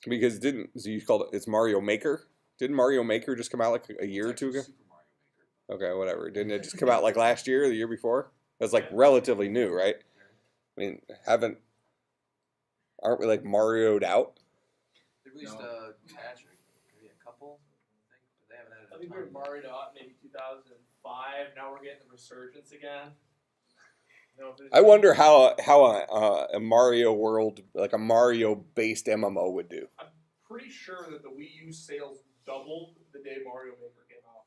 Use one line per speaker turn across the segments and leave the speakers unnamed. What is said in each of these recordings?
Because so you called it's Mario Maker? Didn't Mario Maker just come out like a year or two ago?
Super Mario Maker.
Okay, whatever. Didn't it just come out like last year or the year before? That's like relatively new, right? I mean, aren't we like Mario'd out?
They released a patch, maybe a couple, I think, but they haven't had
I think we were Mario out maybe 2005. Now we're getting the resurgence again.
I wonder how a Mario world, like a Mario-based MMO would do.
I'm pretty sure that the Wii U sales doubled the day Mario Maker came out.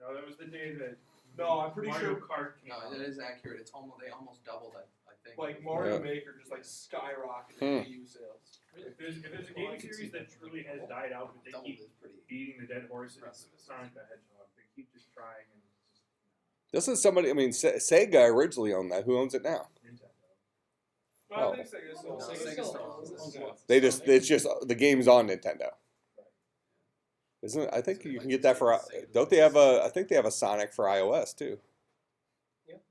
No, that was the day that
No, I'm pretty
Mario
sure
Kart came
No,
out.
it is accurate. They almost doubled it, I think.
like Mario
Yeah.
Maker just like skyrocketed Wii U sales.
If there's a game series that truly has died out, but they
Doubled
keep
is pretty
beating the dead horse, it's
impressive.
Sonic the Hedgehog. They keep just trying, and it's just
Doesn't somebody? I mean, Sega originally owned that. Who owns it now?
Nintendo.
Well,
Oh.
I think Sega still
No,
owns
Sega
it.
still owns it.
It's just the game's on Nintendo. Isn't it? I think you can get that for. Don't they have a? I think they have a Sonic for iOS too.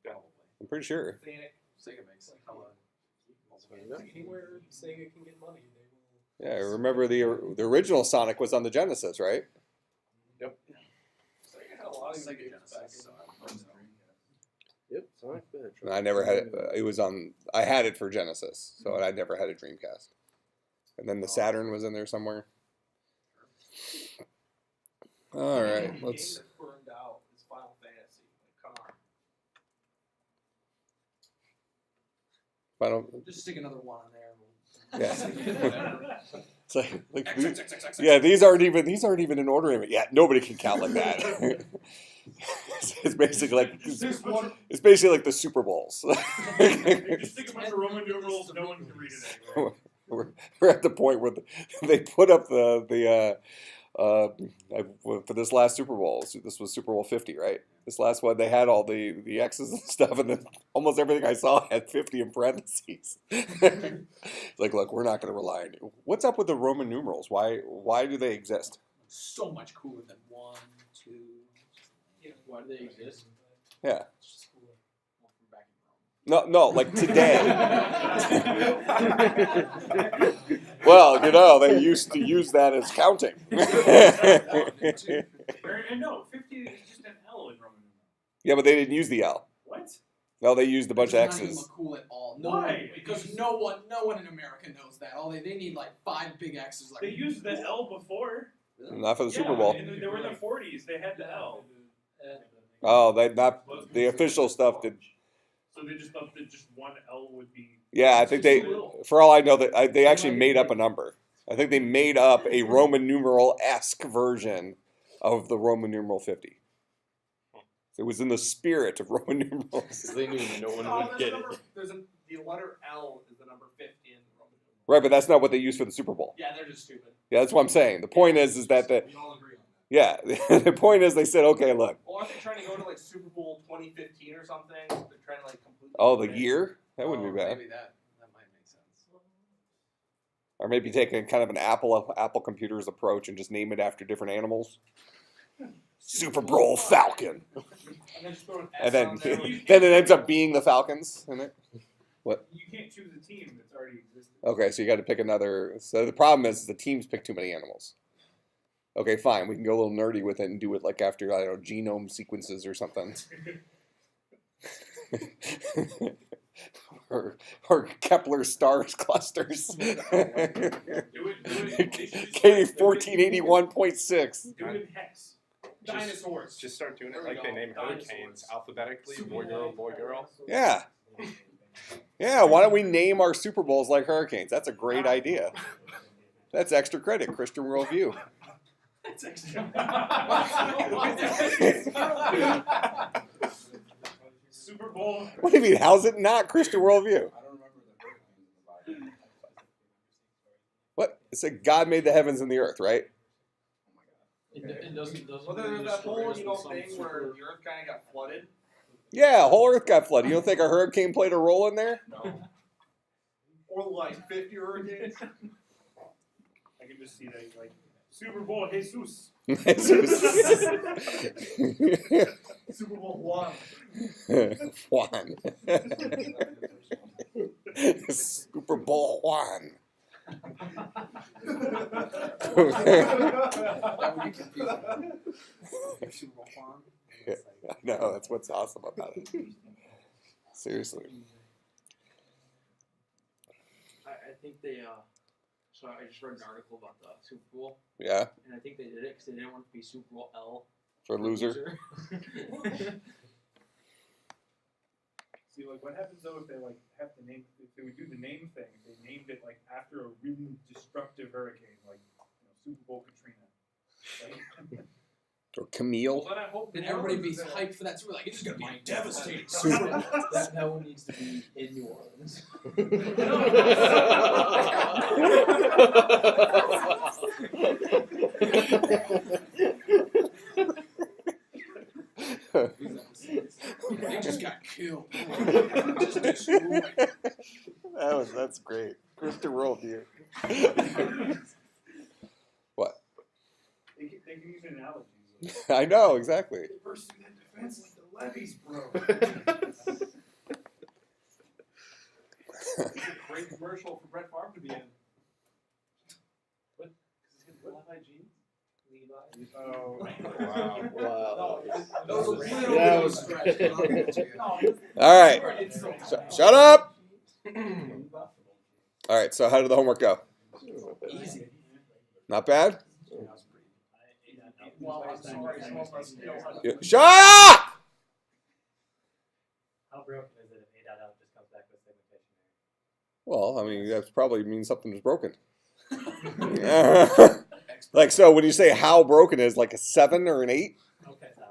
Probably.
I'm pretty sure.
Sega makes hella.
Anywhere Sega can get money, they will.
Yeah, remember the original Sonic was on the Genesis, right?
Sega had a lot of
Sega
games back
Genesis.
in
Yep, Sonic the Hedgehog.
And I never had it. It was on. I had it for Genesis, so I never had a Dreamcast. And then the Saturn was in there somewhere. All right,
The
let's.
game that burned out is Final Fantasy. Like, come on.
Final.
Just stick another one on there.
Yeah. It's like
X, X, X, X, X,
yeah, these aren't even in order. Yeah, nobody can count like that. It's basically like the Super Bowls.
They just stick a bunch of Roman numerals, no one can read it anyway.
We're at the point where they put up for this last Super Bowl. So this was Super Bowl 50, right? This last one, they had all the X's and stuff, and then almost everything I saw had 50 in parentheses. Like, look, we're not going to rely on you. What's up with the Roman numerals? Why do they exist?
So much cooler than 1, 2.
Why do they exist?
Yeah.
It's just cooler. Well, from back in Rome.
No, like today. Well, they used to use that as counting.
And no, 50 is just an L in Roman numerals.
Yeah, but they didn't use the L.
What?
No, they used a bunch of
It does not even
X's.
look cool at all. No
Why?
one, because no one in America knows that. All they need like 5 big X's. Like
They used the L before.
Not for the Super Bowl.
They were in the 40s. They had the L.
Oh, they not the official stuff did.
So they just thought that just one L would be.
Yeah, I think for all I know, they actually made up a number. I think they made up a Roman numeral-esque version of the Roman numeral 50. It was in the spirit of Roman numerals.
Because they knew no one would get it.
The letter L is the number 50 in the Roman numeral.
Right, but that's not what they used for the Super Bowl.
Yeah, they're just stupid.
Yeah, that's what I'm saying. The point is that
We all agree on that.
yeah, the point is they said, okay, look.
Well, aren't they trying to go to like Super Bowl 2015 or something? They're trying to like completely.
Oh, the year? That wouldn't be bad.
Maybe that might make sense.
Or maybe take a kind of an Apple Computers approach and just name it after different animals. Super Bowl Falcon.
And then just throw an S
And then,
on there.
then it ends up being the Falcons, isn't it?
You can't choose a team that's already existed.
Okay, so you got to pick another. So the problem is the teams pick too many animals. Okay, fine. We can go a little nerdy with it and do it like after, I don't know, genome sequences or something. or Kepler stars clusters. K1481.6.
Do it in hex.
Dinosaurs.
Just start doing it
There we
like they
go.
name hurricanes
Dinosaurs.
alphabetically. Boy, girl.
Yeah. Yeah, why don't we name our Super Bowls like hurricanes? That's a great idea. That's extra credit, Christian Worldview.
That's extra.
Super Bowl.
What do you mean, how's it not Christian Worldview?
I don't remember the hurricanes in the Bible.
What? It said God made the heavens and the earth, right?
It doesn't
Well, there's that whole thing where the Earth kind of got flooded.
Yeah, whole earth got flooded. You don't think a hurricane played a role in there?
No. Or like 50 hurricanes.
I can just see that he's like, Super Bowl Jesus.
Super Bowl 1.
Juan. Super Bowl Juan.
That would be confusing. Super Bowl font.
Yeah, I know, that's what's awesome about it. Seriously.
I think they, so I just read an article about the Super Bowl,
Yeah,
and I think they did it because they didn't want it to be Super Bowl L.
for loser.
See, like, what happens though if they like have to name? If they would do the name thing, if they named it like after a really destructive hurricane, like Super Bowl Katrina. Like,
Or Camille.
But I hope
Then
New
everybody
Orleans
be
is
hyped for that. So we're like, it's just gonna be devastating.
Super-
That one needs to be in New Orleans.
They just got killed.
That's great. Christian worldview. What?
they can use analogies.
I know, exactly.
They burst through that defense like the levees broke. It's a great commercial for Brett Favre to be in. What? Because he's got Levi jeans? Levi?
Oh,
Wow.
Those are
That was-
All right. Shut up. All right, so how did the homework go?
Easy.
Not bad?
Well, I'm sorry, some of us still have
Yeah. Shut up!
How broken is it if A.L just comes back with segmentation
Well, I mean, that probably means something is broken. Like, so when you say how broken is, like a 7 or an 8?
error? Okay, so,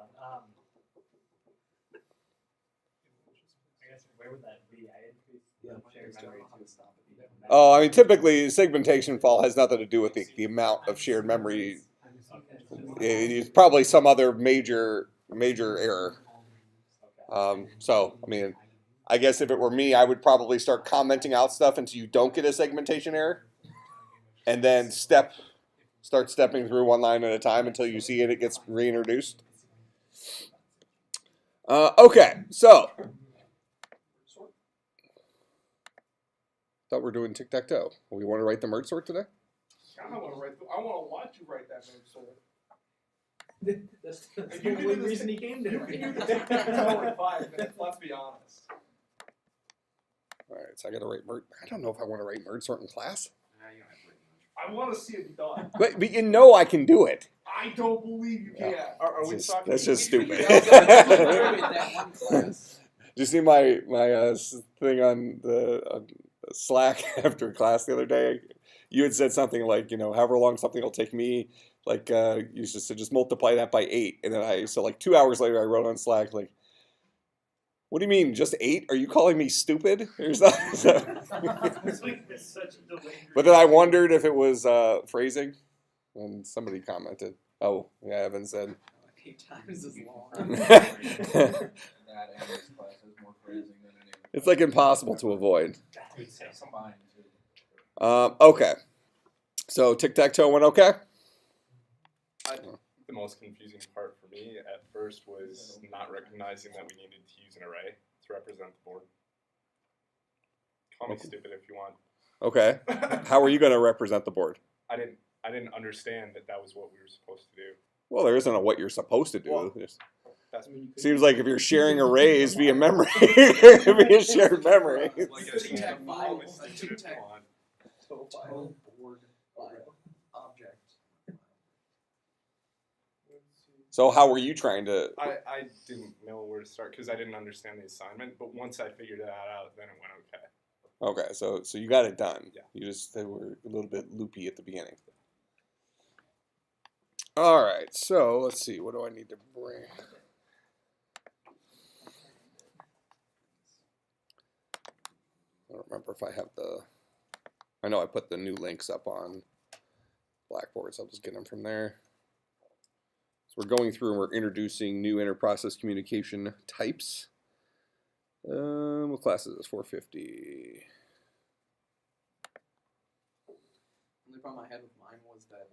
I guess where would that be? I increase shared memory to
Oh, I mean, typically segmentation fall has nothing to do with the amount of shared memory. It's probably some other major error. So, I mean, I guess if it were me, I would probably start commenting out stuff until you don't get a segmentation error, and then start stepping through one line at a time until you see it gets reintroduced. Okay, so thought we're doing tic-tac-toe. We want to write the merge sort today?
I want to watch you write that name, so.
That's
If
the
you
only
could do this-
reason he came to
If you
me.
could tic-tac-toe in 5 minutes, let's be honest.
All right, so I got to write merge. I don't know if I want to write merge sort in class.
I want to see it done.
But you know I can do it.
I don't believe you can.
Are we
That's just-
talking?
that's just stupid.
That one class.
Did you see my thing on the Slack after class the other day? You had said something like, however long something will take me, like you just said, just multiply that by 8. And then so like 2 hours later, I wrote on Slack, like, what do you mean, just 8? Are you calling me stupid? Or something?
It's like it's such a delayed.
But then I wondered if it was phrasing, and somebody commented. Oh, yeah, Evan said.
8 times as long.
That and this class has more phrasing than any of
It's like impossible to avoid.
combined.
Okay. So tic-tac-toe went okay?
The most confusing part for me at first was not recognizing that we needed to use an array to represent the board. Call me stupid if you want.
Okay. How are you going to represent the board?
I didn't understand that was what we were supposed to do.
Well, there isn't a what you're supposed to do.
Well,
Just-
That's
seems like if you're sharing arrays via memory, via shared memory.
like a
Tic-tac file, a tic-tac
font.
total board file object.
So how were you trying to?
I didn't know where to start because I didn't understand the assignment. But once I figured that out, then it went okay.
Okay, so you got it done.
Yeah.
They were a little bit loopy at the beginning. All right, so let's see. What do I need to bring? I don't remember if I have the. I know I put the new links up on Blackboard, so I'll just get them from there. So we're going through and we're introducing new interprocess communication types. What class is this? 450.
The only problem I had with mine was that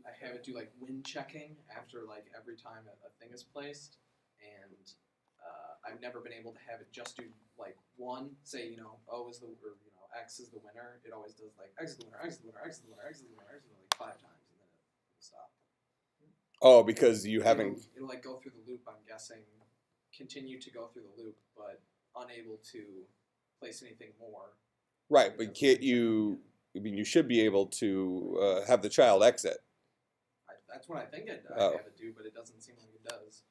I have it do like win checking after like every time a thing is placed, and I've never been able to have it just do like one, say O is the X is the winner, it always does like X is the winner, X is the winner, X is the winner, X is the winner, X is the winner, like 5 times, and then it'll stop.
Oh, because you haven't.
It'll like go through the loop. I'm guessing, continue to go through the loop, but unable to place anything more.
Right, but can't you? I mean, you should be able to have the child exit.
That's what I think I
Oh.
have it do, but it doesn't seem like it does.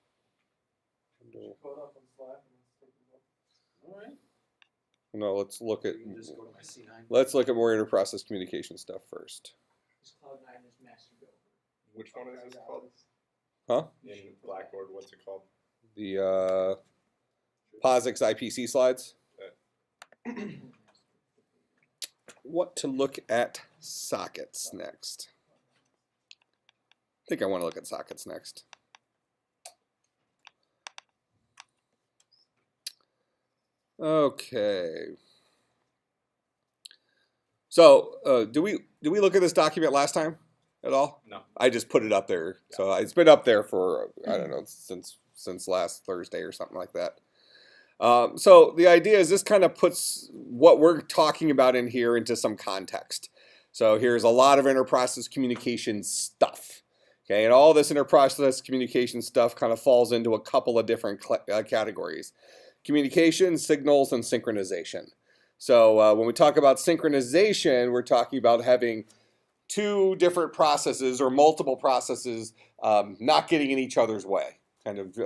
Code up on Slack and let's take a look.
All right.
No, let's look at.
We can just go to my C9.
Let's look at more interprocess communication stuff first.
This Cloud9 is master builder.
Which one is this called?
Huh?
In Blackboard, what's it called?
The POSIX IPC slides. What to look at sockets next? I think I want to look at sockets next. Okay. So, do we look at this document last time at all?
No.
I just put it up there. So it's been up there for I don't know since last Thursday or something like that. So the idea is this kind of puts what we're talking about in here into some context. So here's a lot of interprocess communication stuff. Okay, and all this interprocess communication stuff kind of falls into a couple of different categories. Communication, signals, and synchronization. So when we talk about synchronization, we're talking about having 2 different processes or multiple processes not getting in each other's way. Kind of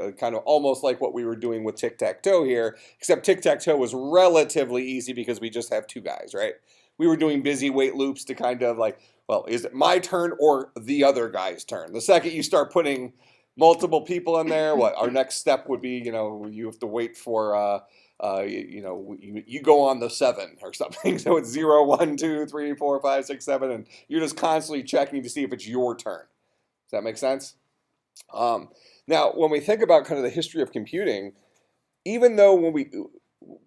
almost like what we were doing with tic-tac-toe here, except tic-tac-toe was relatively easy because we just have 2 guys, right? We were doing busy wait loops to kind of like, well, is it my turn or the other guy's turn? The second you start putting multiple people in there, what our next step would be, you have to wait for, you go on the 7 or something. So it's 0, 1, 2, 3, 4, 5, 6, 7, and you're just constantly checking to see if it's your turn. Does that make sense? Now, when we think about kind of the history of computing, even though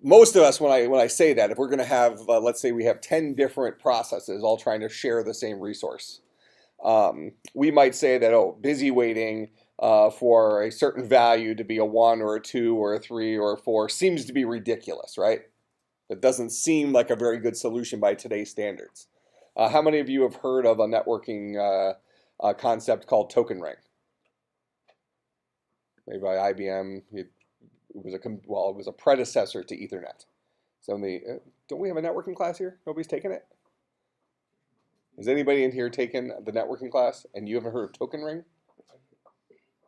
most of us, when I say that, if we're going to have, let's say we have 10 different processes all trying to share the same resource, we might say that, busy waiting for a certain value to be a 1 or a 2 or a 3 or a 4 seems to be ridiculous, right? It doesn't seem like a very good solution by today's standards. How many of you have heard of a networking concept called token ring? Made by IBM. It was a predecessor to Ethernet. So don't we have a networking class here? Nobody's taken it? Has anybody in here taken the networking class and you haven't heard of token ring?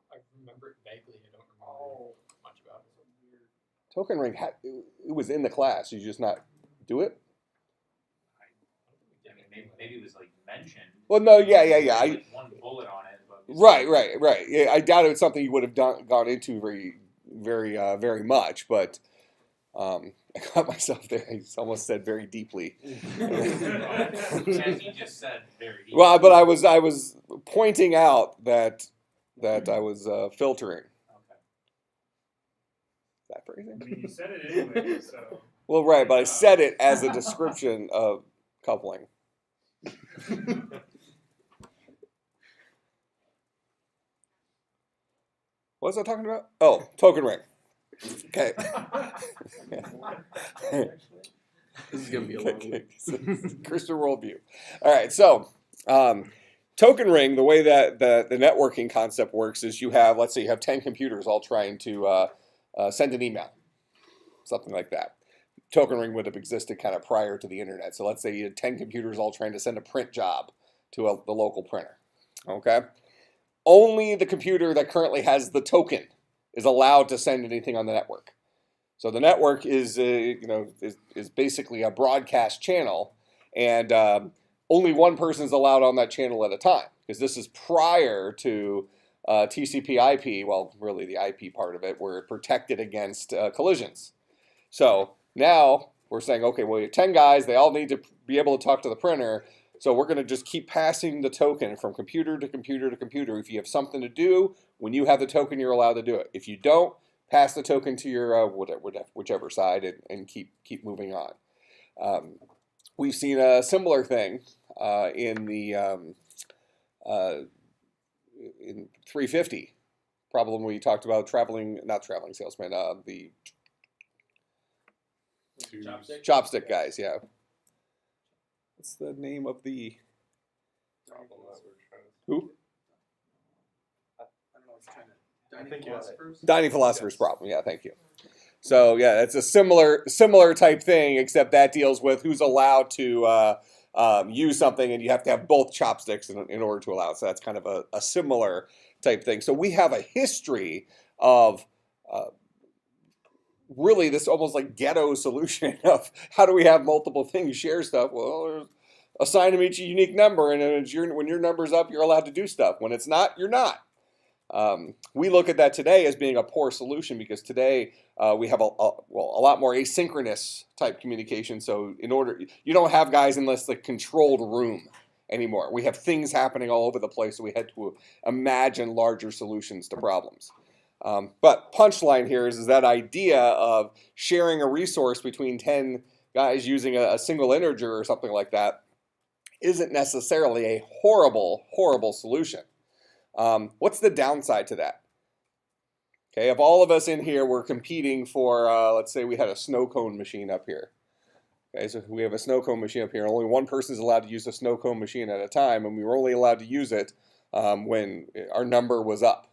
I remember it vaguely. I don't remember much about it.
Token ring, it was in the class. You just not do it?
I mean, maybe it was like mentioned.
Well, no, yeah.
Like one bullet on it. But
Right. Yeah, I doubt it's something you would have gone into very much, but I got myself there. I almost said very deeply.
As you just said, very deeply.
Well, but I was pointing out that I was filtering.
Okay.
Is that phrasing?
I mean, you said it anyway, so.
Well, right, but I said it as a description of coupling. What was I talking about? Oh, token ring. Okay.
This is gonna be a long one.
Christian worldview. All right, so token ring, the way that the networking concept works is let's say you have 10 computers all trying to send an email, something like that. Token ring would have existed kind of prior to the internet. So let's say you had 10 computers all trying to send a print job to the local printer. Okay. Only the computer that currently has the token is allowed to send anything on the network. So the network is basically a broadcast channel, and only one person is allowed on that channel at a time, because this is prior to TCP/IP. Well, really the IP part of it, where it protected against collisions. So now we're saying, okay, well, you have 10 guys, they all need to be able to talk to the printer. So we're going to just keep passing the token from computer to computer to computer. If you have something to do, when you have the token, you're allowed to do it. If you don't, pass the token to your whichever side and keep moving on. We've seen a similar thing in 350. Problem we talked about not traveling salesman, the
Chopstick?
chopstick guys, yeah. what's the name of the
Problem that we're trying to.
who?
I don't know what you're trying to.
I
Dining
think you have it.
philosophers?
Dining philosopher's problem. Yeah, thank you. So yeah, it's a similar type thing, except that deals with who's allowed to use something, and you have to have both chopsticks in order to allow it. So that's kind of a similar type thing. So we have a history of really this almost like ghetto solution of how do we have multiple things share stuff? Well, assign them each a unique number, and when your number's up, you're allowed to do stuff. When it's not, you're not. We look at that today as being a poor solution because today we have a lot more asynchronous type communication. So you don't have guys in this like controlled room anymore. We have things happening all over the place, so we had to imagine larger solutions to problems. But punchline here is that idea of sharing a resource between 10 guys using a single integer or something like that isn't necessarily a horrible solution. What's the downside to that? Okay, if all of us in here were competing for, let's say we had a snow cone machine up here. Okay, so we have a snow cone machine up here. Only one person is allowed to use a snow cone machine at a time, and we were only allowed to use it when our number was up.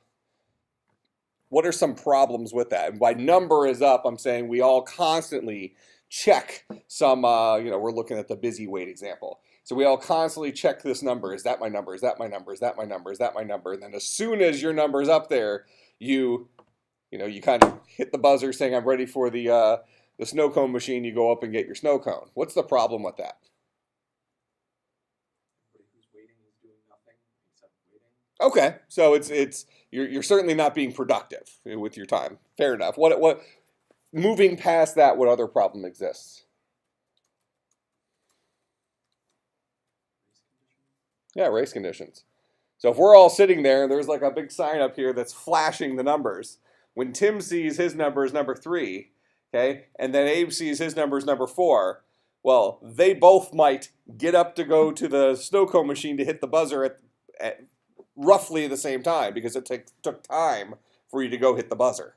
What are some problems with that? And by number is up, I'm saying we all constantly check some, we're looking at the busy weight example. So we all constantly check this number. Is that my number? Is that my number? Is that my number? Is that my number? And then as soon as your number's up there, you kind of hit the buzzer saying, I'm ready for the snow cone machine. You go up and get your snow cone. What's the problem with that?
Everybody who's waiting is doing nothing except waiting.
Okay, so you're certainly not being productive with your time. Fair enough. What moving past that, what other problem exists? Yeah, race conditions. So if we're all sitting there and there's like a big sign up here that's flashing the numbers, when Tim sees his number is number 3, okay, and then Abe sees his number is number 4, well, they both might get up to go to the snow cone machine to hit the buzzer at roughly the same time because it took time for you to go hit the buzzer.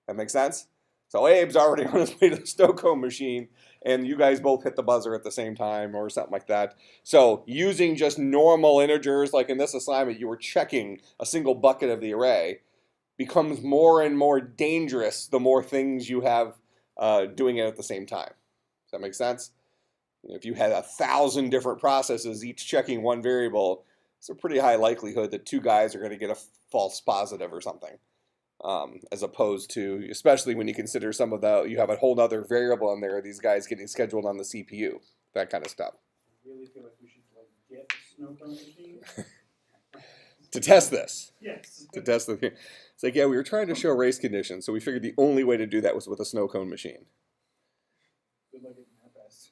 That makes sense? So Abe's already on his way to the snow cone machine, and you guys both hit the buzzer at the same time or something like that. So using just normal integers, like in this assignment, you were checking a single bucket of the array, becomes more and more dangerous the more things you have doing it at the same time. Does that make sense? If you had 1,000 different processes, each checking one variable, it's a pretty high likelihood that 2 guys are going to get a false positive or something. As opposed to, especially when you consider you have a whole other variable in there, these guys getting scheduled on the CPU, that kind of stuff.
I really feel like we should get a snow cone machine.
To test this.
Yes.
To test the thing. It's like, yeah, we were trying to show race conditions, so we figured the only way to do that was with a snow cone machine.
Good luck getting that fast.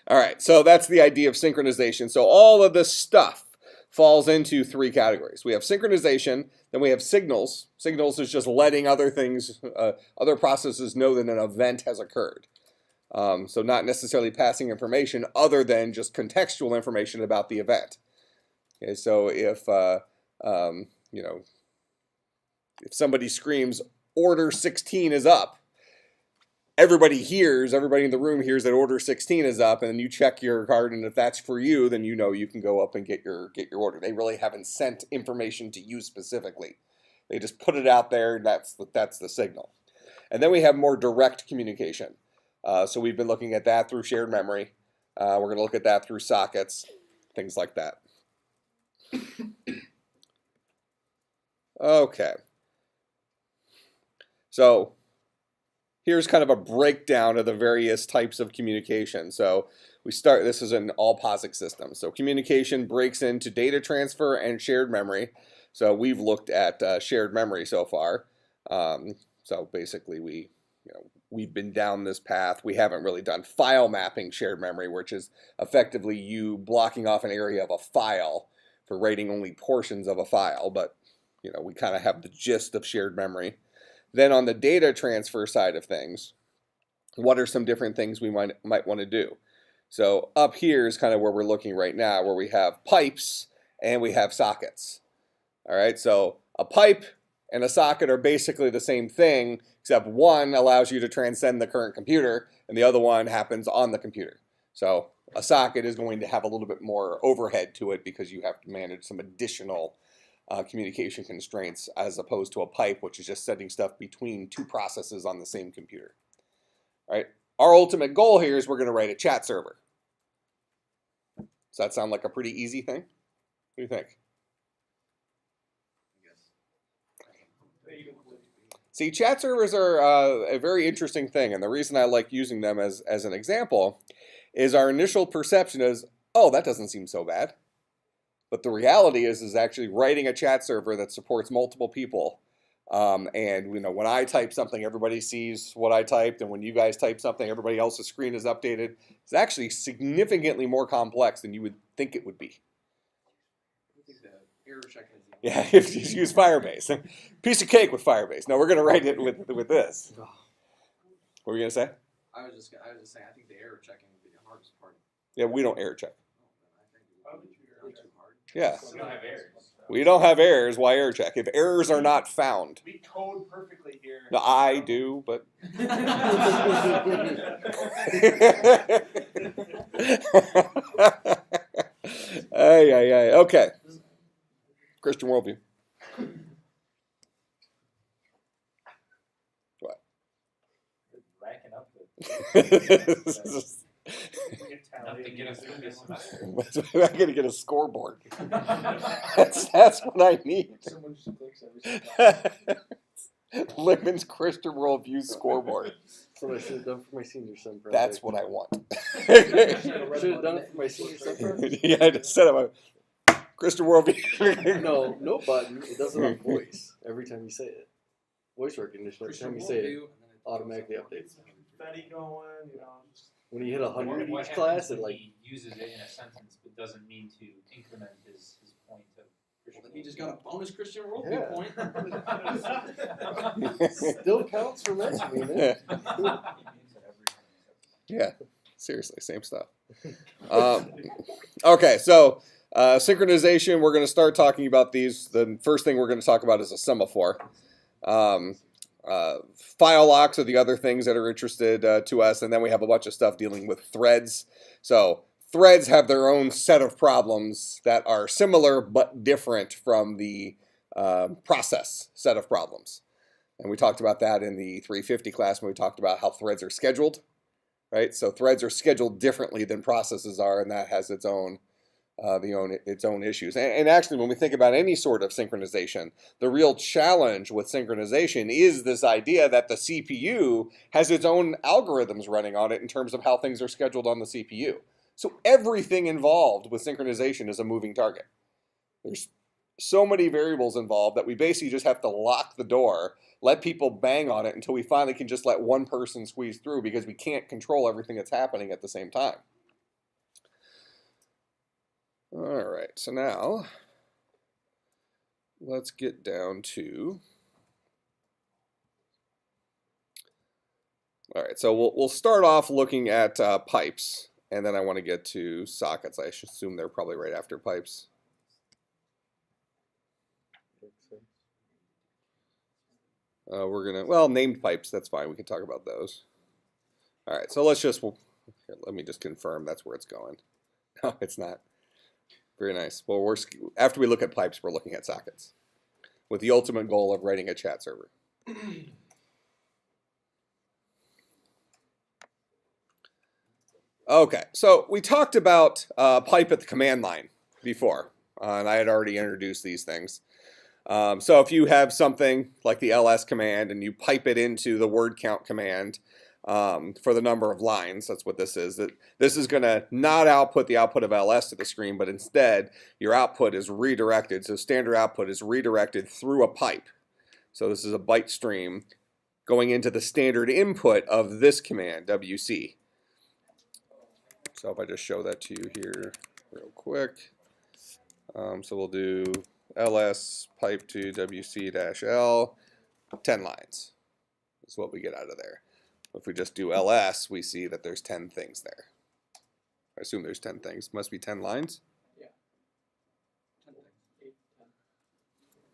All right, so that's the idea of synchronization. So all of this stuff falls into 3 categories. We have synchronization, then we have signals. Signals is just letting other processes know that an event has occurred. So not necessarily passing information other than just contextual information about the event. Okay, so if somebody screams, order 16 is up, everybody in the room hears that order 16 is up, and then you check your card, and if that's for you, then you know you can go up and get your order. They really haven't sent information to you specifically. They just put it out there, and that's the signal. And then we have more direct communication. So we've been looking at that through shared memory. We're going to look at that through sockets, things like that. Okay. So here's kind of a breakdown of the various types of communication. So this is an all POSIX system. So communication breaks into data transfer and shared memory. So we've looked at shared memory so far. So basically we've been down this path. We haven't really done file mapping shared memory, which is effectively you blocking off an area of a file for writing only portions of a file. But we kind of have the gist of shared memory. Then on the data transfer side of things, what are some different things we might want to do? So up here is kind of where we're looking right now, where we have pipes and we have sockets. All right, so a pipe and a socket are basically the same thing, except one allows you to transcend the current computer and the other one happens on the computer. So a socket is going to have a little bit more overhead to it because you have to manage some additional communication constraints as opposed to a pipe, which is just sending stuff between two processes on the same computer. All right. Our ultimate goal here is we're going to write a chat server. Does that sound like a pretty easy thing? What do you think? See, chat servers are a very interesting thing, and the reason I like using them as an example is our initial perception is, oh, that doesn't seem so bad. But the reality is actually writing a chat server that supports multiple people. And when I type something, everybody sees what I typed, and when you guys type something, everybody else's screen is updated. It's actually significantly more complex than you would think it would be.
I think the error checking is
Yeah, if you use Firebase. Piece of cake with Firebase. No, we're going to write it with this. What were you going to say?
I was just saying, I think the error checking would be the hardest part.
Yeah, we don't error check.
I think it would be too hard.
Yeah.
We don't have errors.
We don't have errors. Why error check? If errors are not found.
We code perfectly here.
No, I do, but. Ay. Okay. Christian worldview. What?
Racking up
Enough
to get us through this semester.
I'm going to get a scoreboard. That's what I need.
Someone just clicks every single
Lippman's Christian worldview scoreboard.
That's what I should have done for my senior son project.
That's what I want.
Should have done it for my senior son project.
Yeah, I just set up a Christian worldview.
No button. It doesn't have voice every time you say it. Voice recognition every time you say it automatically updates.
Betty going, just
When you hit 100
What
each
happens
class,
when
it like
he uses it in a sentence but doesn't mean to increment his point of Christian
He just got a bonus Christian worldview
Yeah.
point.
still counts for mentioning it.
Yeah, seriously, same stuff. Okay, so synchronization, we're going to start talking about these. The first thing we're going to talk about is a semaphore. File locks are the other things that are interested to us, and then we have a bunch of stuff dealing with threads. So threads have their own set of problems that are similar but different from the process set of problems. And we talked about that in the 350 class when we talked about how threads are scheduled, right? So threads are scheduled differently than processes are, and that has its own issues. And actually, when we think about any sort of synchronization, the real challenge with synchronization is this idea that the CPU has its own algorithms running on it in terms of how things are scheduled on the CPU. So everything involved with synchronization is a moving target. There's so many variables involved that we basically just have to lock the door, let people bang on it until we finally can just let one person squeeze through because we can't control everything that's happening at the same time. All right, so now let's get down to, all right, so we'll start off looking at pipes, and then I want to get to sockets. I should assume they're probably right after pipes. We're gonna, well, named pipes, that's fine. We can talk about those. All right, so let's just, here, let me just confirm that's where it's going. No, it's not. Very nice. Well, after we look at pipes, we're looking at sockets with the ultimate goal of writing a chat server. Okay, so we talked about pipe at the command line before, and I had already introduced these things. So if you have something like the ls command and you pipe it into the word count command for the number of lines, that's what this is. This is going to not output the output of ls to the screen, but instead your output is redirected. So standard output is redirected through a pipe. So this is a byte stream going into the standard input of this command, wc. So if I just show that to you here real quick. So we'll do ls pipe to wc-l, 10 lines is what we get out of there. If we just do ls, we see that there's 10 things there. I assume there's 10 things. Must be 10 lines?
Yeah. 10 things. 8,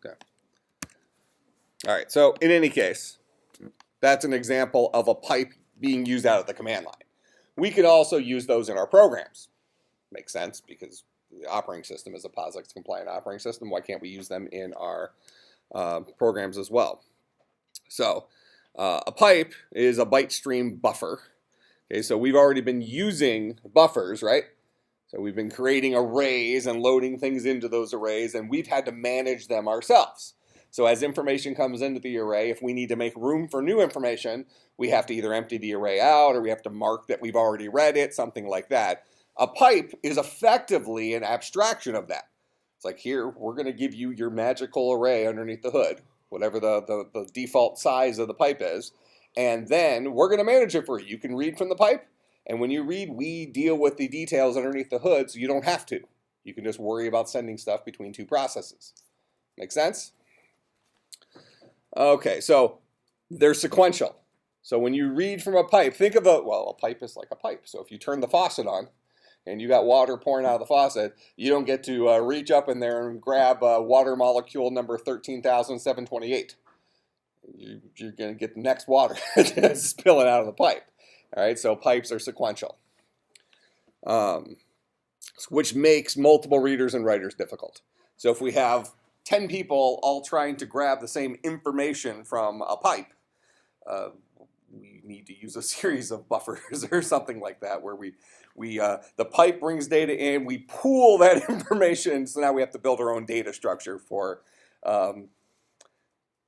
10.
Okay. All right, so in any case, that's an example of a pipe being used out of the command line. we can also use those in our programs. Makes sense because the operating system is a POSIX compliant operating system. Why can't we use them in our programs as well? So a pipe is a byte stream buffer. Okay, so we've already been using buffers, right? So we've been creating arrays and loading things into those arrays, and we've had to manage them ourselves. So as information comes into the array, if we need to make room for new information, we have to either empty the array out or we have to mark that we've already read it, something like that. A pipe is effectively an abstraction of that. It's like, here, we're going to give you your magical array underneath the hood, whatever the default size of the pipe is, and then we're going to manage it for you. You can read from the pipe, and when you read, we deal with the details underneath the hood, so you don't have to. You can just worry about sending stuff between two processes. Make sense? Okay, so they're sequential. So when you read from a pipe, think of a pipe is like a pipe. So if you turn the faucet on and you got water pouring out of the faucet, you don't get to reach up in there and grab water molecule number 13,728. You're going to get the next water spilling out of the pipe. All right, so pipes are sequential, which makes multiple readers and writers difficult. So if we have 10 people all trying to grab the same information from a pipe, we need to use a series of buffers or something like that, where the pipe brings data in, we pool that information, so now we have to build our own data structure for,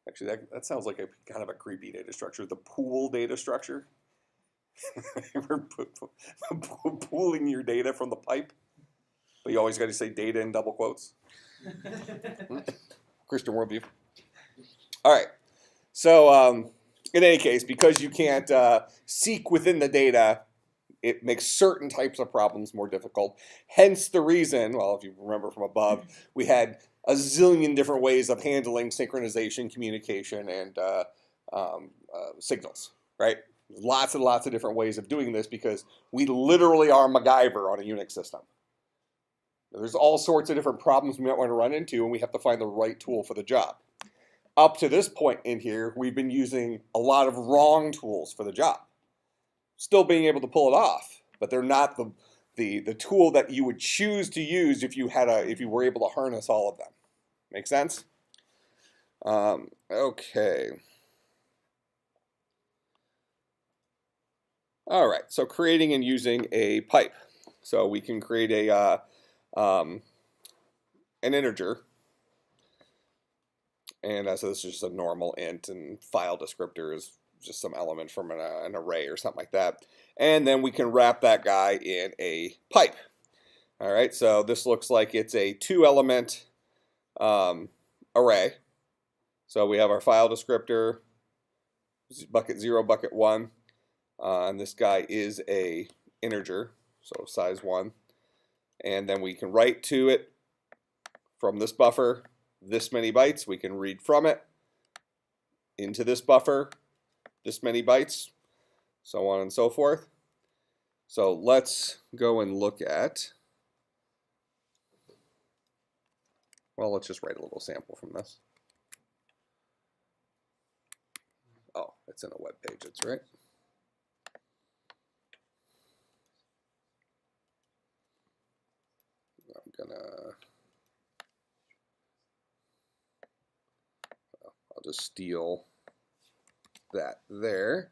actually that sounds like a kind of a creepy data structure, the pool data structure. We're pooling your data from the pipe, but you always got to say data in double quotes. Christian worldview. All right, so in any case, because you can't seek within the data, it makes certain types of problems more difficult. Hence the reason, well, if you remember from above, we had a zillion different ways of handling synchronization, communication, and signals, right? Lots and lots of different ways of doing this because we literally are MacGyver on a Unix system. There's all sorts of different problems we might want to run into, and we have to find the right tool for the job. Up to this point in here, we've been using a lot of wrong tools for the job. Still being able to pull it off, but they're not the tool that you would choose to use if you were able to harness all of them. Make sense? Okay. All right, so creating and using a pipe. So we can create an integer. And so this is just a normal int, and file descriptor is just some element from an array or something like that. And then we can wrap that guy in a pipe. All right, so this looks like it's a 2-element array. So we have our file descriptor, bucket 0, bucket 1. And this guy is a integer, so size 1. And then we can write to it from this buffer this many bytes. We can read from it into this buffer this many bytes, so on and so forth. So let's go and look at, well, let's just write a little sample from this. Oh, it's in a web page, that's right. I'll just steal that there,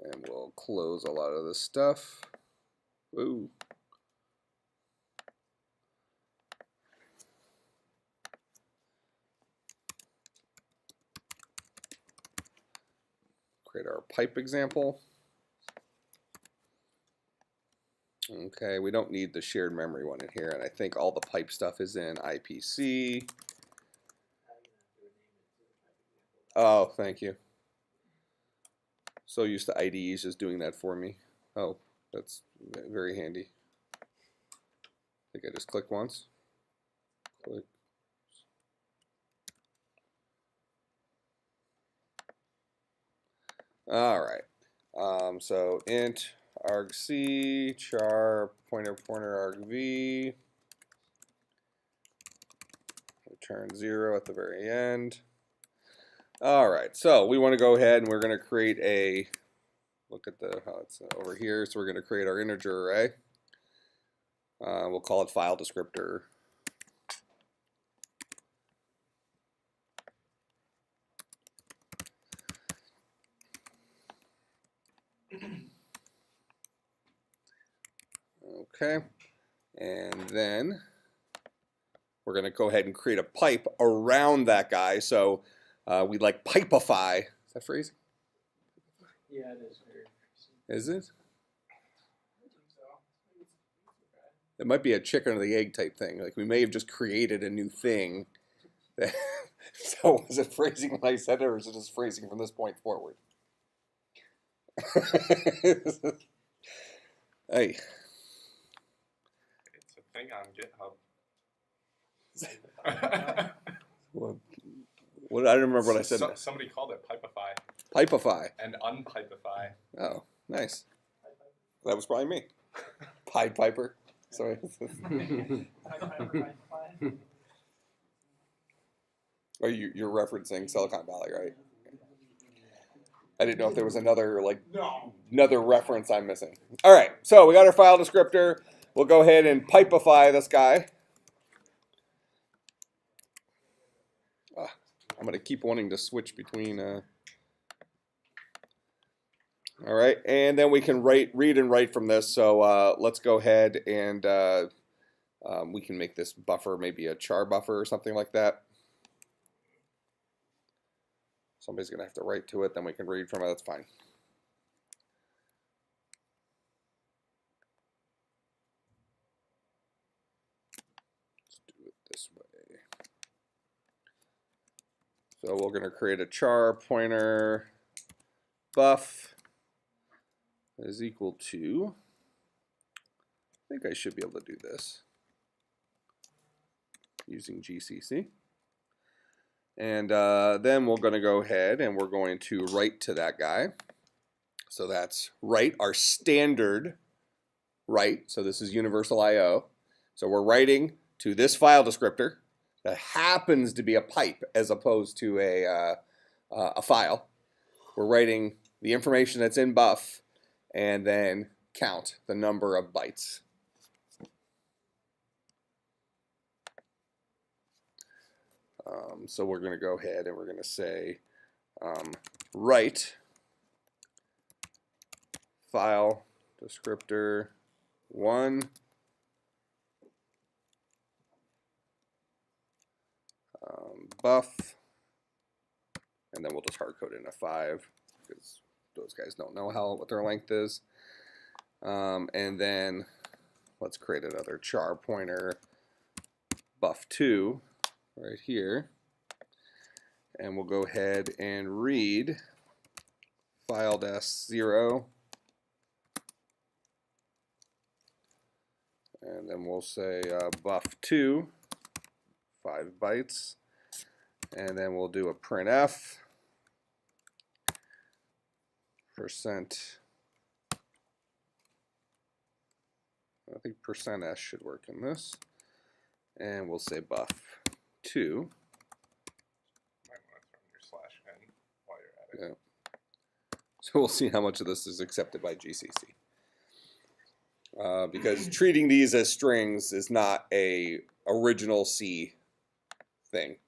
and we'll close a lot of this stuff. Ooh. Create our pipe example. Okay, we don't need the shared memory one in here, and I think all the pipe stuff is in IPC. Oh, thank you. So used to IDEs just doing that for me. Oh, that's very handy. I think I just click once. Click. All right. So int argc char pointer argv, return 0 at the very end. All right, so we want to go ahead and we're going to create a look at how it's over here. So we're going to create our integer array. We'll call it file descriptor. Okay, and then we're going to go ahead and create a pipe around that guy. So we like pipeify. Is that phrasing?
Yeah, it is very.
Is it?
I think so. It's
It might be a chicken or the egg type thing. Like we may have just created a new thing. So was it phrasing when I said it, or is it just phrasing from this point forward? Hey.
It's a thing on GitHub.
What I don't remember what I said.
Somebody called it pipeify
Pipeify.
and unpipeify.
Oh, nice. That was probably me. Pied Piper. Sorry. Oh, you're referencing Silicon Valley, right? I didn't know if there was another reference I'm missing. All right, so we got our file descriptor. We'll go ahead and pipeify this guy. I'm going to keep wanting to switch between. All right, and then we can read and write from this. So let's go ahead and we can make this buffer maybe a char buffer or something like that. Somebody's going to have to write to it, then we can read from it. That's fine. Let's do it this way. So we're going to create a char pointer buff is equal to, I think I should be able to do this using GCC. And then we're going to go ahead and we're going to write to that guy. So that's write, our standard write. So this is universal IO. So we're writing to this file descriptor that happens to be a pipe as opposed to a file. We're writing the information that's in buff and then count the number of bytes. So we're going to go ahead and we're going to say write file descriptor 1 buff, and then we'll just hard code in a 5 because those guys don't know what their length is. And then let's create another char pointer buff2 right here, and we'll go ahead and read file -0, and then we'll say buff2 5 bytes, and then we'll do a printf %. I think %s should work in this, and we'll say buff2.
Might want to throw in your /n while you're at it.
Yeah. So we'll see how much of this is accepted by GCC. Because treating these as strings is not a original C thing.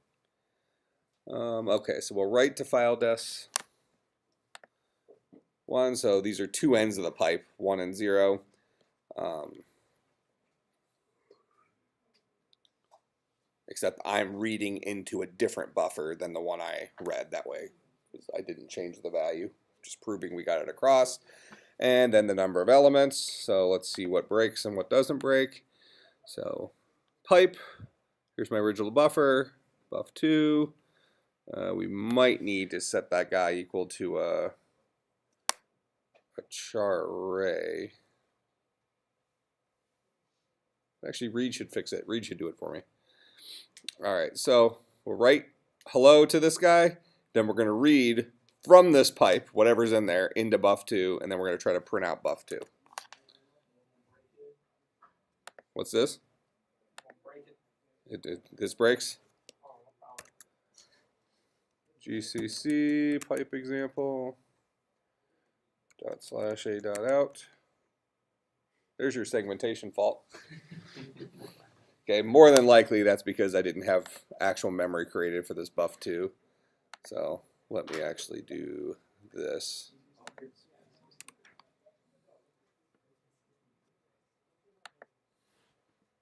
Okay, so we'll write to file des 1. So these are two ends of the pipe, 1 and 0. Except I'm reading into a different buffer than the one I read that way, because I didn't change the value, just proving we got it across. And then the number of elements. So let's see what breaks and what doesn't break. So pipe, here's my original buffer, buff2. We might need to set that guy equal to a char array. Actually, Reed should fix it. Reed should do it for me. All right, so we'll write hello to this guy. Then we're going to read from this pipe, whatever's in there, into buff2, and then we're going to try to print out buff2. What's this? This breaks? GCC pipe example. dot slash a dot out. There's your segmentation fault. Okay, more than likely that's because I didn't have actual memory created for this buff2. So let me actually do this.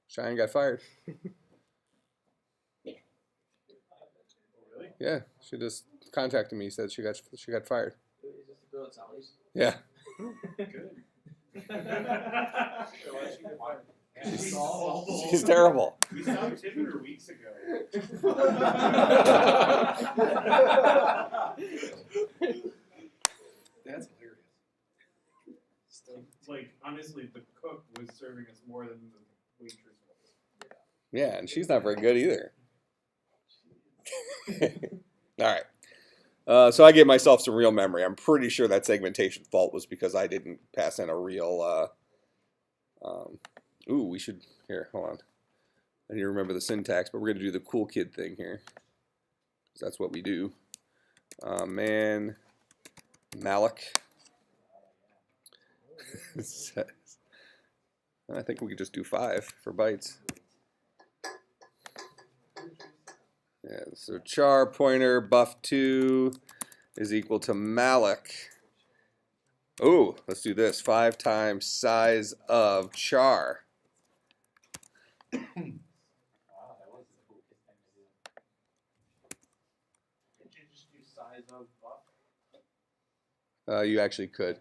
Cheyenne got fired. Yeah, she just contacted me, said she got fired.
Is this the girl at Sally's?
Yeah.
Good.
She's terrible.
We stopped tipping her weeks ago.
That's hilarious.
Like, honestly, the cook was serving us more than the waitress was.
Yeah, and she's not very good either. All right. So I gave myself some real memory. I'm pretty sure that segmentation fault was because I didn't pass in a real. Ooh, we should. Here, hold on. I need to remember the syntax, but we're going to do the cool kid thing here. That's what we do. Man, Malik. I think we could just do 5 for bytes. Yeah, so char pointer buff2 is equal to malloc. Oh, let's do this. 5 times size of char.
Did you just do size of buff?
You actually could.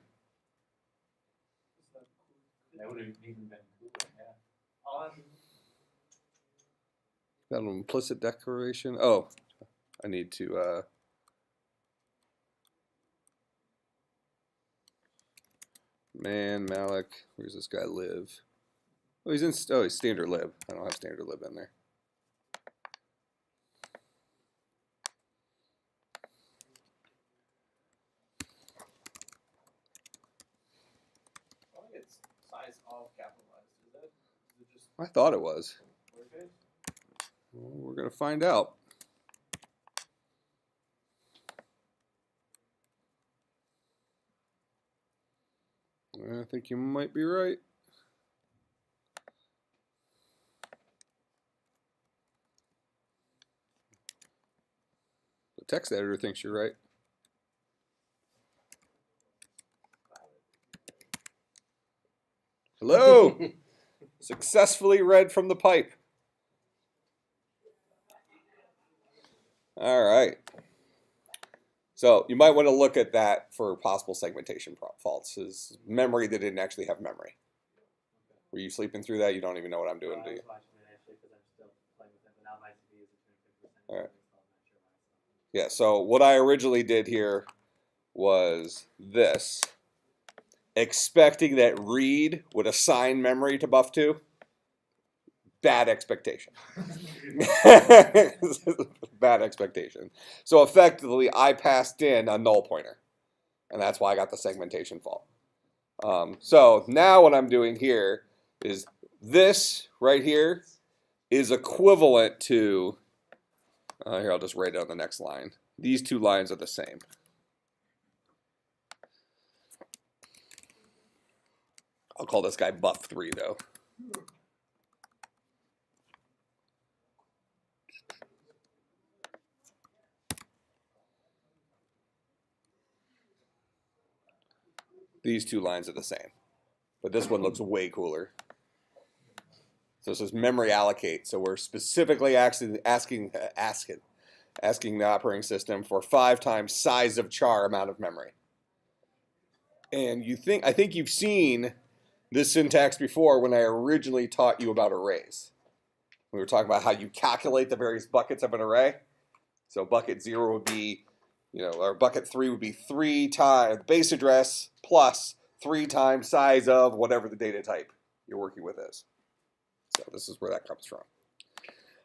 That would have even been cooler, yeah.
Got an implicit declaration. Oh, I need to. Man, Malik. Where's this guy live? Oh, he's in. Oh, he's standard lib. I don't have standard lib in there.
I think it's size of capitalized. Is it just
I thought it was.
lowercase?
Well, we're gonna find out. I think you might be right. The text editor thinks you're right. Hello! Successfully read from the pipe. All right. So you might want to look at that for possible segmentation faults. Is memory that didn't actually have memory. Were you sleeping through that? You don't even know what I'm doing, do you? All right. Yeah, so what I originally did here was this. Expecting that read would assign memory to buff2. Bad expectation. Bad expectation. So effectively, I passed in a null pointer. And that's why I got the segmentation fault. So now what I'm doing here is this right here is equivalent to, here I'll just write it on the next line. These 2 lines are the same. I'll call this guy buff3 though. These 2 lines are the same, but this one looks way cooler. So this is memory allocate. So we're specifically actually asking the operating system for 5 times size of char amount of memory. And I think you've seen this syntax before when I originally taught you about arrays. We were talking about how you calculate the various buckets of an array. So bucket 0 would be, or bucket 3 would be 3 times base address plus 3 times size of whatever the data type you're working with is. So this is where that comes from.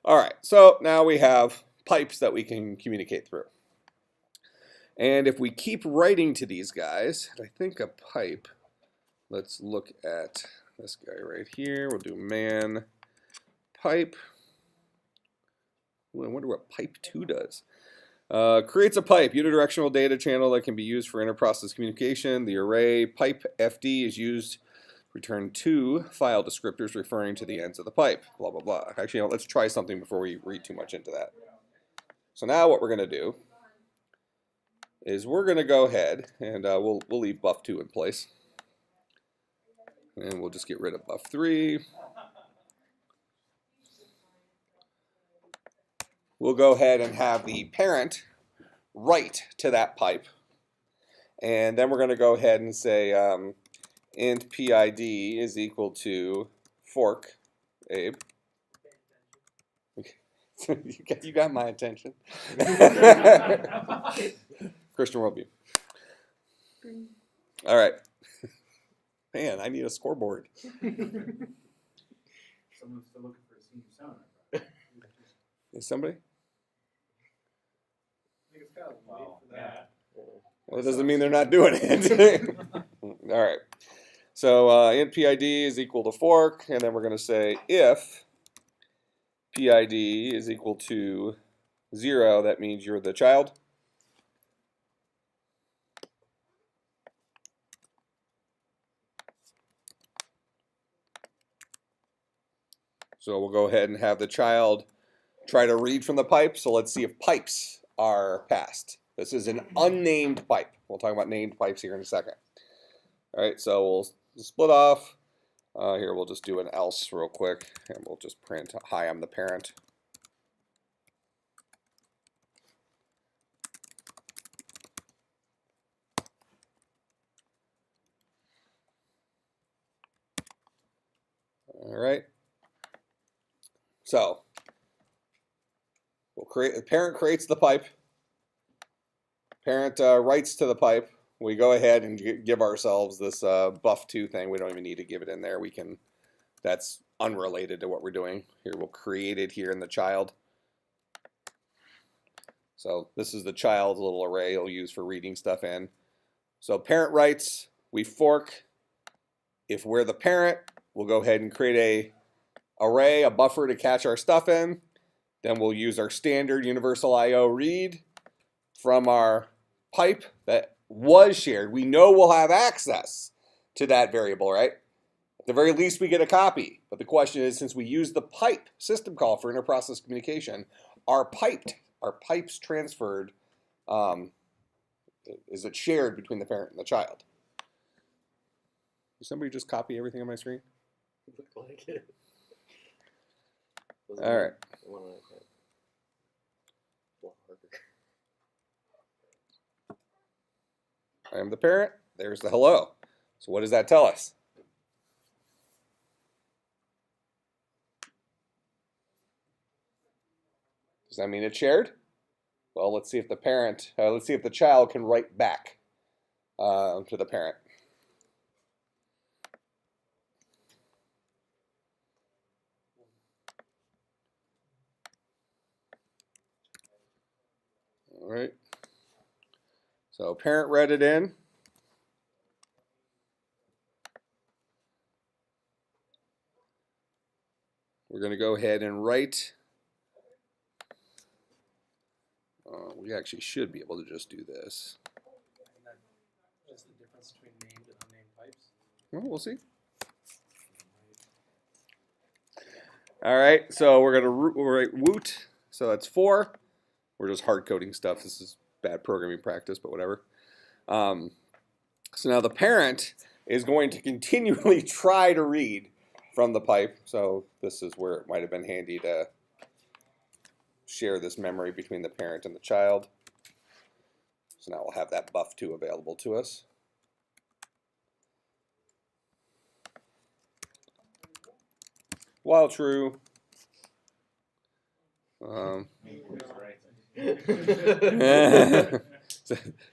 All right, so now we have pipes that we can communicate through. And if we keep writing to these guys, I think a pipe, let's look at this guy right here. We'll do man pipe. Ooh, I wonder what pipe 2 does. Creates a pipe, unidirectional data channel that can be used for interprocess communication. The array pipe FD is used to return 2 file descriptors referring to the ends of the pipe, blah, blah, blah. Actually, let's try something before we read too much into that. So now what we're going to do is we're going to go ahead and we'll leave buff 2 in place. And we'll just get rid of buff 3. We'll go ahead and have the parent write to that pipe. And then we're going to go ahead and say int PID is equal to fork, Abe. You got my attention. Christian worldview. All right. Man, I need a scoreboard.
Someone's still looking for a senior sound.
Is somebody?
I think it's kind of late for that.
Well, it doesn't mean they're not doing it. All right. So int PID is equal to fork, and then we're going to say if PID is equal to 0, that means you're the child. So we'll go ahead and have the child try to read from the pipe. So let's see if pipes are passed. This is an unnamed pipe. We'll talk about named pipes here in a second. All right, so we'll split off. Here, we'll just do an else real quick, and we'll just print, hi, I'm the parent. All right. So we'll create. The parent creates the pipe. Parent writes to the pipe. We go ahead and give ourselves this buff 2 thing. We don't even need to give it in there. We can. That's unrelated to what we're doing. Here, we'll create it here in the child. So this is the child's little array he'll use for reading stuff in. So parent writes. We fork. If we're the parent, we'll go ahead and create a array, a buffer to catch our stuff in. Then we'll use our standard universal I/O read from our pipe that was shared. We know we'll have access to that variable, right? At the very least, we get a copy. But the question is, since we use the pipe system call for interprocess communication, are pipes transferred? Is it shared between the parent and the child? Did somebody just copy everything on my screen?
Looked like it.
All right. I am the parent. There's the hello. So what does that tell us? Does that mean it's shared? Well, let's see if the parent, let's see if the child can write back to the parent. All right. So parent read it in. We're going to go ahead and write. We actually should be able to just do this.
What's the difference between named and unnamed pipes?
Well, we'll see. All right, so we're going to write woot. So that's 4. We're just hard coding stuff. This is bad programming practice, but whatever. So now the parent is going to continually try to read from the pipe. So this is where it might have been handy to share this memory between the parent and the child. So now we'll have that buff 2 available to us. While true.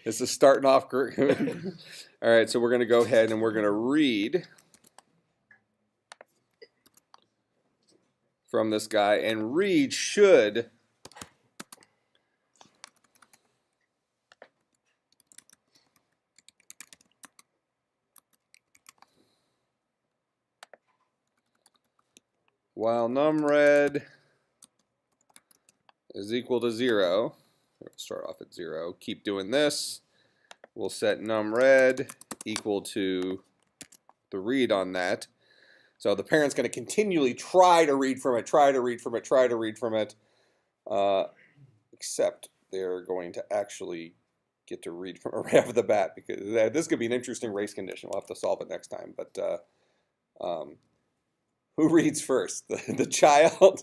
This is starting off great. All right, so we're going to go ahead and we're going to read from this guy, and read should while numRed is equal to 0, We'll start off at 0. Keep doing this. We'll set num red equal to the read on that. So the parent's going to continually try to read from it, try to read from it, try to read from it, except they're going to actually get to read from it right off the bat, because this could be an interesting race condition. We'll have to solve it next time. But who reads first? The child?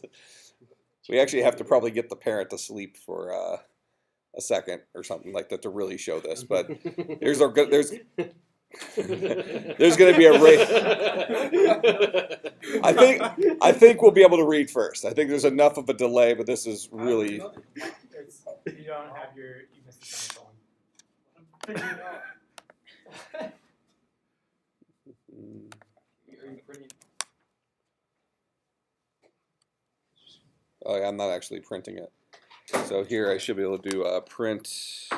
We actually have to probably get the parent to sleep for a second or something like that to really show this. But there's going to be a race. I think we'll be able to read first. I think there's enough of a delay, but this is really.
You don't have you missed the semicolon. Are you printing?
Oh yeah, I'm not actually printing it. So here I should be able to do printf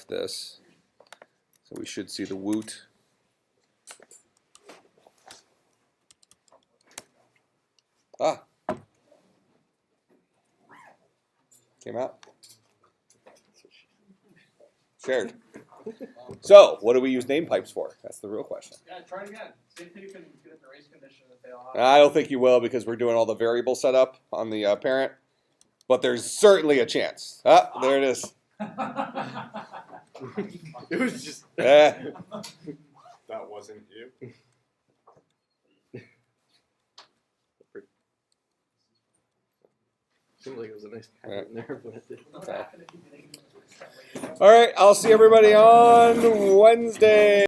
this. So we should see the woot. Ah, came out. Shared. So, what do we use name pipes for? That's the real question.
Yeah, try it again. See if you can get the race condition that they all
I don't think you will, because we're doing all the variable setup on the parent. But there's certainly a chance. Ah, there it is.
It was just.
That wasn't you.
Seemed like it was a nice pattern there, but it didn't.
All right, I'll see everybody on Wednesday.